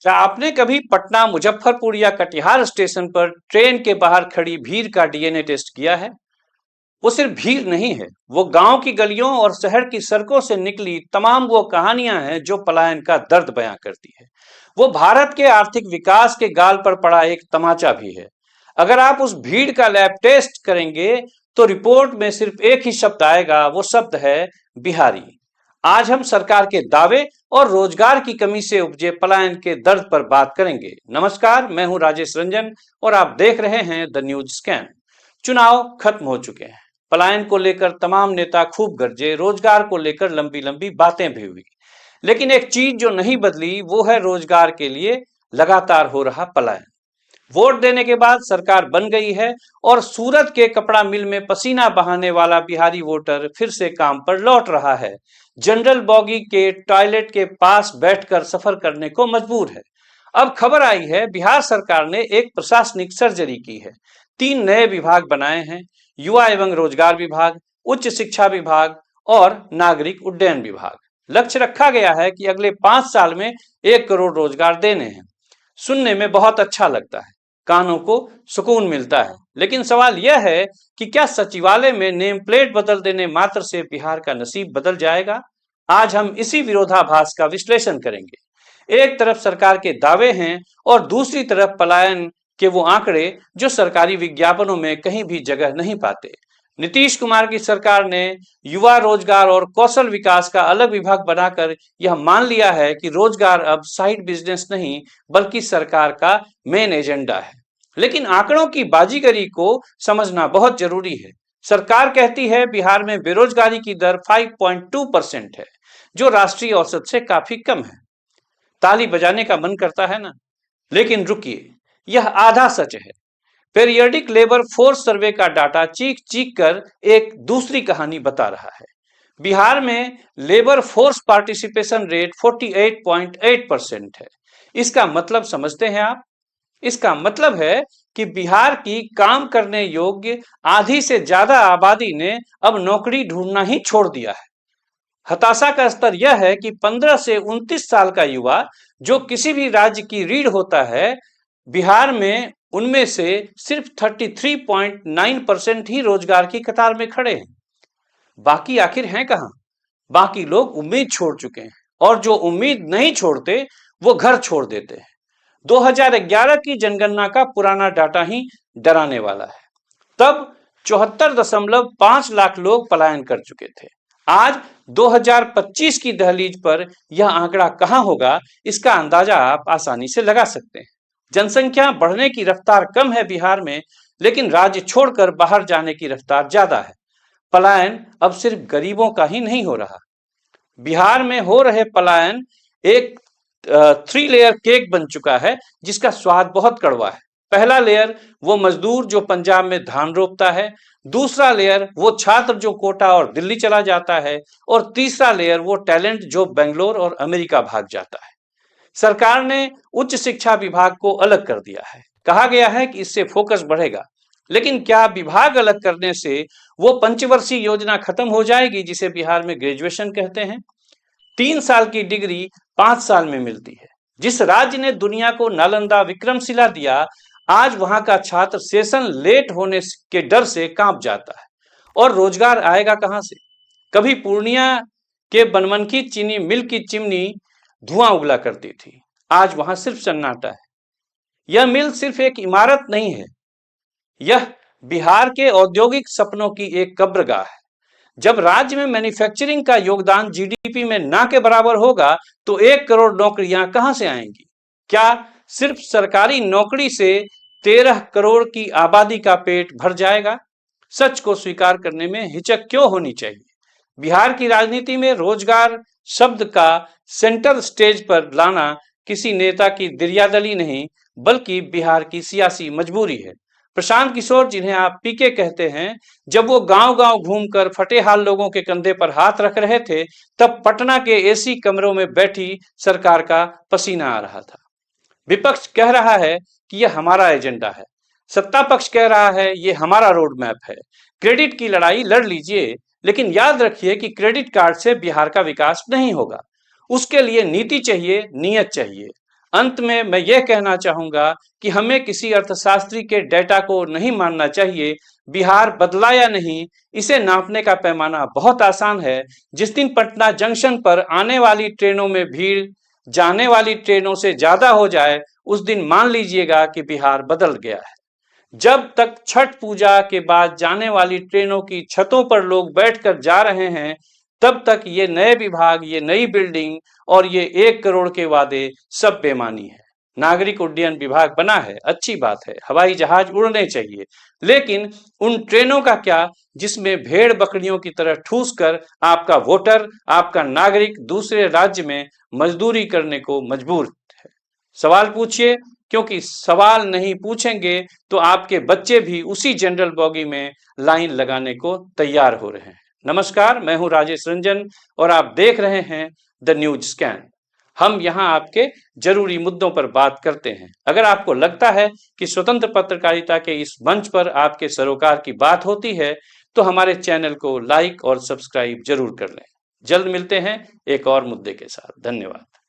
क्या आपने कभी पटना, मुजफ्फरपुर या कटिहार स्टेशन पर ट्रेन के बाहर खड़ी भीड़ का डीएनए टेस्ट किया है? वो सिर्फ भीड़ नहीं है, वो गांव की गलियों और शहर की सड़कों से निकली तमाम वो कहानियां हैं जो पलायन का दर्द बयां करती है। वो भारत के आर्थिक विकास के गाल पर पड़ा एक तमाचा भी है। अगर आप उस भीड़ का लैब टेस्ट करेंगे तो रिपोर्ट में सिर्फ एक ही शब्द आएगा, वो शब्द है बिहारी। आज हम सरकार के दावे और रोजगार की कमी से उपजे पलायन के दर्द पर बात करेंगे। नमस्कार, मैं हूं राजेश रंजन और आप देख रहे हैं द न्यूज स्कैन। चुनाव खत्म हो चुके हैं। पलायन को लेकर तमाम नेता खूब गरजे, रोजगार को लेकर लंबी लंबी बातें भी हुई, लेकिन एक चीज जो नहीं बदली वो है रोजगार के लिए लगातार हो रहा पलायन। वोट देने के बाद सरकार बन गई है और सूरत के कपड़ा मिल में पसीना बहाने वाला बिहारी वोटर फिर से काम पर लौट रहा है। जनरल बॉगी के टॉयलेट के पास बैठकर सफर करने को मजबूर है। अब खबर आई है बिहार सरकार ने एक प्रशासनिक सर्जरी की है। 3 नए विभाग बनाए हैं, युवा एवं रोजगार विभाग, उच्च शिक्षा विभाग और नागरिक उड्डयन विभाग। लक्ष्य रखा गया है कि अगले 5 साल में 1 करोड़ रोजगार देने हैं। सुनने में बहुत अच्छा लगता है, कानों को सुकून मिलता है, लेकिन सवाल यह है कि क्या सचिवालय में नेम प्लेट बदल देने मात्र से बिहार का नसीब बदल जाएगा? आज हम इसी विरोधाभास का विश्लेषण करेंगे। एक तरफ सरकार के दावे हैं और दूसरी तरफ पलायन के वो आंकड़े जो सरकारी विज्ञापनों में कहीं भी जगह नहीं पाते। नीतीश कुमार की सरकार ने युवा रोजगार और कौशल विकास का अलग विभाग बनाकर यह मान लिया है कि रोजगार अब साइड बिजनेस नहीं बल्कि सरकार का मेन एजेंडा है। लेकिन आंकड़ों की बाजीगरी को समझना बहुत जरूरी है। सरकार कहती है बिहार में बेरोजगारी की दर 5.2% है, जो राष्ट्रीय औसत से काफी कम है। ताली बजाने का मन करता है ना, लेकिन रुकिए, यह आधा सच है। पीरियडिक लेबर फोर्स सर्वे का डाटा चीख चीख कर एक दूसरी कहानी बता रहा है। बिहार में लेबर फोर्स पार्टिसिपेशन रेट 48.8% है। इसका मतलब समझते हैं आप? इसका मतलब है कि बिहार की काम करने योग्य आधी से ज्यादा आबादी ने अब नौकरी ढूंढना ही छोड़ दिया है। हताशा का स्तर यह है कि 15 से 29 साल का युवा जो किसी भी राज्य की रीढ़ होता है, बिहार में उनमें से सिर्फ 33.9% ही रोजगार की कतार में खड़े हैं। बाकी आखिर हैं कहां? बाकी लोग उम्मीद छोड़ चुके हैं और जो उम्मीद नहीं छोड़ते वो घर छोड़ देते हैं। 2011 की जनगणना का पुराना डाटा ही डराने वाला है। तब 74.5 लाख लोग पलायन कर चुके थे। आज 2025 की दहलीज पर यह आंकड़ा कहां होगा, इसका अंदाजा आप आसानी से लगा सकते हैं। जनसंख्या बढ़ने की रफ्तार कम है बिहार में, लेकिन राज्य छोड़कर बाहर जाने की रफ्तार ज्यादा है। पलायन अब सिर्फ गरीबों का ही नहीं हो रहा। बिहार में हो रहे पलायन एक 3 लेयर केक बन चुका है जिसका स्वाद बहुत कड़वा है। पहला लेयर वो मजदूर जो पंजाब में धान रोपता है, दूसरा लेयर वो छात्र जो कोटा और दिल्ली चला जाता है, और तीसरा लेयर वो टैलेंट जो बेंगलोर और अमेरिका भाग जाता है। सरकार ने उच्च शिक्षा विभाग को अलग कर दिया है। कहा गया है कि इससे फोकस बढ़ेगा, लेकिन क्या विभाग अलग करने से वो पंचवर्षीय योजना खत्म हो जाएगी जिसे बिहार में ग्रेजुएशन कहते हैं? 3 साल की डिग्री 5 साल में मिलती है। जिस राज्य ने दुनिया को नालंदा विक्रमशिला दिया, आज वहां का छात्र सेशन लेट होने के डर से कांप जाता है। और रोजगार आएगा कहां से? कभी पूर्णिया के बनमनखी चीनी मिल की चिमनी धुआं उगला करती थी, आज वहां सिर्फ सन्नाटा है। यह मिल सिर्फ एक इमारत नहीं है, यह बिहार के औद्योगिक सपनों की एक कब्रगाह है। जब राज्य में मैन्युफैक्चरिंग का योगदान जीडीपी में ना के बराबर होगा तो 1 करोड़ नौकरियां कहां से आएंगी? क्या सिर्फ सरकारी नौकरी से 13 करोड़ की आबादी का पेट भर जाएगा? सच को स्वीकार करने में हिचक क्यों होनी चाहिए? बिहार की राजनीति में रोजगार शब्द का सेंटर स्टेज पर लाना किसी नेता की दिरियादली नहीं बल्कि बिहार की सियासी मजबूरी है। प्रशांत किशोर, जिन्हें आप पीके कहते हैं, जब वो गांव-गांव घूमकर फटेहाल लोगों के कंधे पर हाथ रख रहे थे, तब पटना के एसी कमरों में बैठी सरकार का पसीना आ रहा था। विपक्ष कह रहा है कि यह हमारा एजेंडा है, सत्ता पक्ष कह रहा है ये हमारा रोड मैप है। क्रेडिट की लड़ाई लड़ लीजिए, लेकिन याद रखिए कि क्रेडिट कार्ड से बिहार का विकास नहीं होगा। उसके लिए नीति चाहिए, नियत चाहिए। अंत में मैं यह कहना चाहूंगा कि हमें किसी अर्थशास्त्री के डेटा को नहीं मानना चाहिए। बिहार बदला या नहीं, इसे नापने का पैमाना बहुत आसान है। जिस दिन पटना जंक्शन पर आने वाली ट्रेनों में भीड़ जाने वाली ट्रेनों से ज्यादा हो जाए, उस दिन मान लीजिएगा कि बिहार बदल गया है। जब तक छठ पूजा के बाद जाने वाली ट्रेनों की छतों पर लोग बैठकर जा रहे हैं, तब तक ये नए विभाग, ये नई बिल्डिंग और ये 1 करोड़ के वादे सब बेमानी है। नागरिक उड्डयन विभाग बना है, अच्छी बात है, हवाई जहाज उड़ने चाहिए, लेकिन उन ट्रेनों का क्या जिसमें भेड़ बकरियों की तरह ठूस कर आपका वोटर, आपका नागरिक दूसरे राज्य में मजदूरी करने को मजबूर है। सवाल पूछिए, क्योंकि सवाल नहीं पूछेंगे तो आपके बच्चे भी उसी जनरल बॉगी में लाइन लगाने को तैयार हो रहे हैं। नमस्कार, मैं हूं राजेश रंजन और आप देख रहे हैं द न्यूज स्कैन। हम यहां आपके जरूरी मुद्दों पर बात करते हैं। अगर आपको लगता है कि स्वतंत्र पत्रकारिता के इस मंच पर आपके सरोकार की बात होती है, तो हमारे चैनल को लाइक और सब्सक्राइब जरूर कर लें। जल्द मिलते हैं एक और मुद्दे के साथ। धन्यवाद।